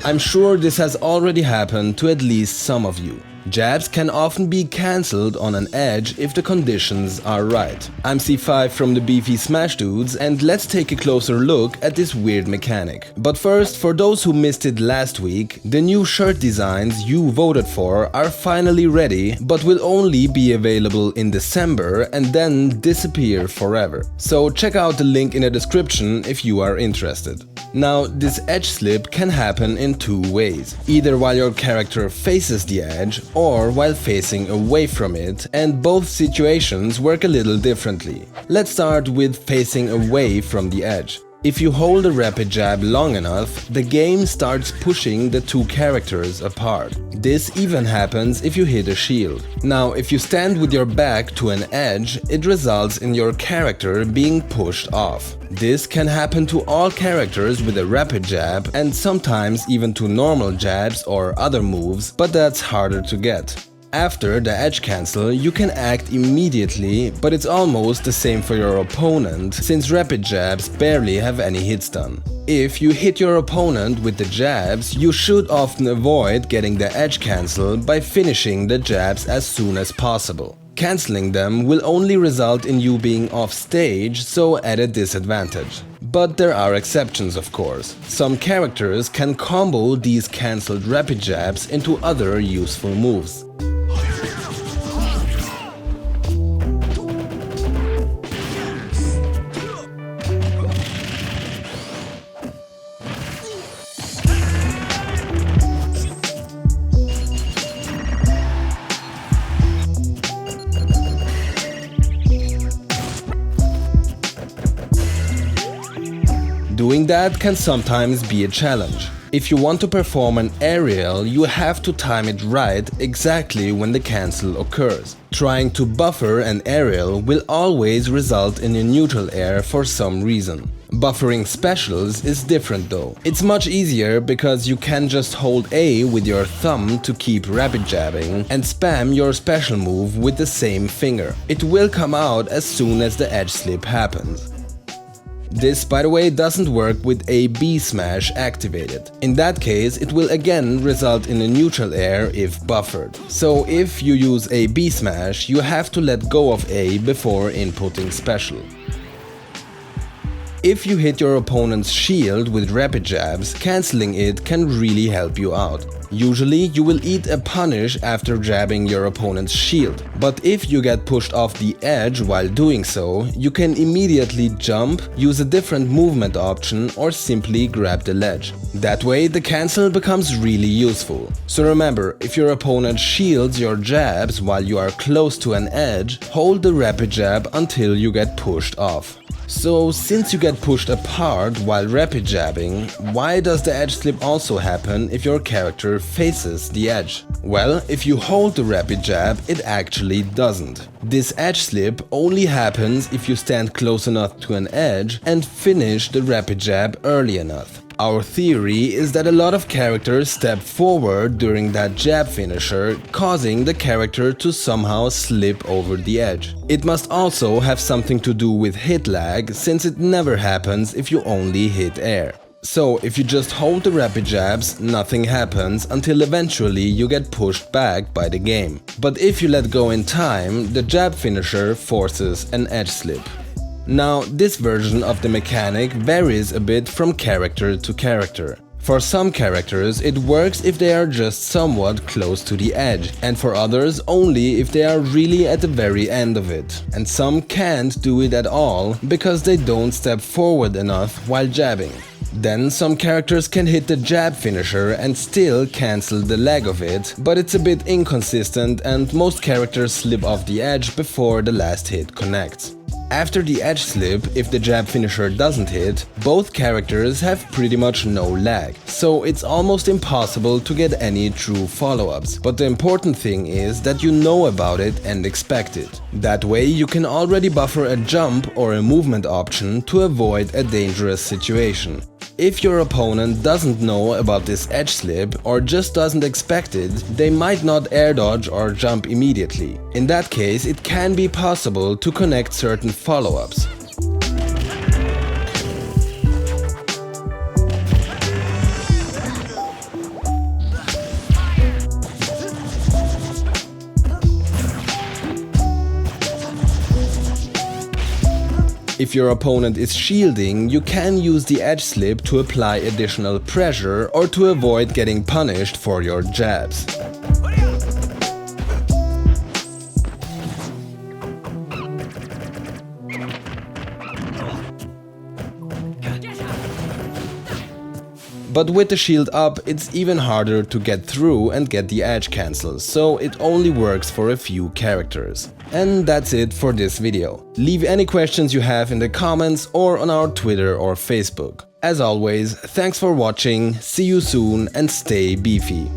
I'm sure this has already happened to at least some of you. Jabs can often be cancelled on an edge if the conditions are right. I'm C5 from the Beefy Smash Dudes, and let's take a closer look at this weird mechanic. But first, for those who missed it last week, the new shirt designs you voted for are finally ready, but will only be available in December and then disappear forever. So check out the link in the description if you are interested. Now, this edge slip can happen in two ways, either while your character faces the edge or while facing away from it, and both situations work a little differently. Let's start with facing away from the edge. If you hold a rapid jab long enough, the game starts pushing the two characters apart. This even happens if you hit a shield. Now, if you stand with your back to an edge, it results in your character being pushed off. This can happen to all characters with a rapid jab and sometimes even to normal jabs or other moves, but that's harder to get. After the edge cancel, you can act immediately, but it's almost the same for your opponent, since rapid jabs barely have any hits done. If you hit your opponent with the jabs, you should often avoid getting the edge cancel by finishing the jabs as soon as possible. Canceling them will only result in you being off stage, so at a disadvantage. But there are exceptions, of course. Some characters can combo these cancelled rapid jabs into other useful moves. Doing that can sometimes be a challenge. If you want to perform an aerial, you have to time it right exactly when the cancel occurs. Trying to buffer an aerial will always result in a neutral air for some reason. Buffering specials is different though. It's much easier because you can just hold A with your thumb to keep rapid jabbing and spam your special move with the same finger. It will come out as soon as the edge slip happens. This, by the way, doesn't work with a B smash activated. In that case, it will again result in a neutral air if buffered. So if you use a B smash, you have to let go of A before inputting special. If you hit your opponent's shield with rapid jabs, cancelling it can really help you out. Usually, you will eat a punish after jabbing your opponent's shield, but if you get pushed off the edge while doing so, you can immediately jump, use a different movement option, or simply grab the ledge. That way, the cancel becomes really useful. So remember, if your opponent shields your jabs while you are close to an edge, hold the rapid jab until you get pushed off. So, since you get pushed apart while rapid jabbing, why does the edge slip also happen if your character faces the edge? Well, if you hold the rapid jab, it actually doesn't. This edge slip only happens if you stand close enough to an edge and finish the rapid jab early enough. Our theory is that a lot of characters step forward during that jab finisher, causing the character to somehow slip over the edge. It must also have something to do with hit lag, since it never happens if you only hit air. So if you just hold the rapid jabs, nothing happens until eventually you get pushed back by the game. But if you let go in time, the jab finisher forces an edge slip. Now, this version of the mechanic varies a bit from character to character. For some characters, it works if they are just somewhat close to the edge, and for others only if they are really at the very end of it. And some can't do it at all because they don't step forward enough while jabbing. Then some characters can hit the jab finisher and still cancel the leg of it, but it's a bit inconsistent and most characters slip off the edge before the last hit connects. After the edge slip, if the jab finisher doesn't hit, both characters have pretty much no lag, so it's almost impossible to get any true follow-ups. But the important thing is that you know about it and expect it. That way you can already buffer a jump or a movement option to avoid a dangerous situation. If your opponent doesn't know about this edge slip or just doesn't expect it, they might not air dodge or jump immediately. In that case, it can be possible to connect certain follow-ups. If your opponent is shielding, you can use the edge slip to apply additional pressure or to avoid getting punished for your jabs. But with the shield up, it's even harder to get through and get the edge cancels, so it only works for a few characters. And that's it for this video. Leave any questions you have in the comments or on our Twitter or Facebook. As always, thanks for watching, see you soon and stay beefy.